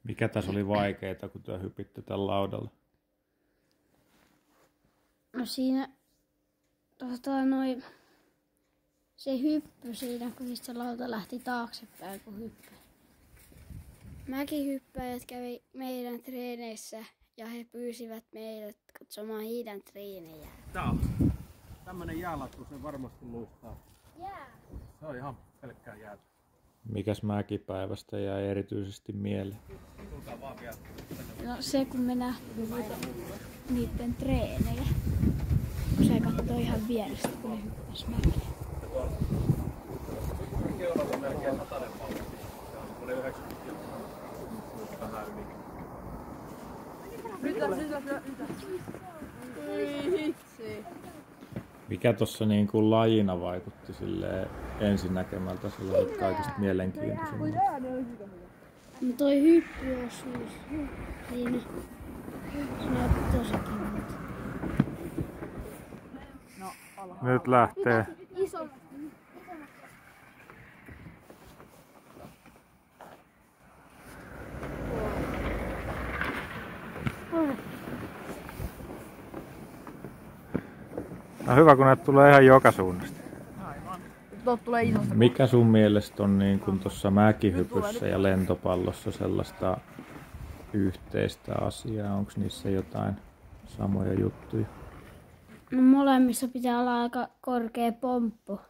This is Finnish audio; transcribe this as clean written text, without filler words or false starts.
Mikä tässä oli vaikeaa, kun te hypitte tällä laudalla? No siinä se hyppy siinä, kun se lauta lähti taaksepäin, kun hyppy. Mäkihyppäjät kävi meidän treeneissä ja he pyysivät meidät katsomaan heidän treenejä. Tää on tämmönen jäälattu, se varmasti luistaa. Jää. Se on ihan pelkkää jäätä. Mikäs mäkipäivästä jäi erityisesti mieleen? Tulkaa vaan vielä. No se, kun me nähtiin niiden treenejä. Kun se katsoi ihan vierestä, kun ne hyppäs mäkeä. Keulalla on melkein 100 pallo. Se on semmonen 90 kiloa. Vähän yli. Mikä tuossa niin kuin lajina vaikutti silleen ensinnäkemältä sellaiset kaikista mielenkiintoisimmat? No toi hyppyosuus siinä. Se näytti tosi kivalta. Nyt lähtee. Iso. No hyvä, kun näitä tulee ihan joka suunnasta. Aivan. Tulee isosta. Mikä sun mielestä on niin kuin tuossa mäkihypyssä ja lentopallossa sellaista yhteistä asiaa? Onko niissä jotain samoja juttuja? No molemmissa pitää olla aika korkea pomppu.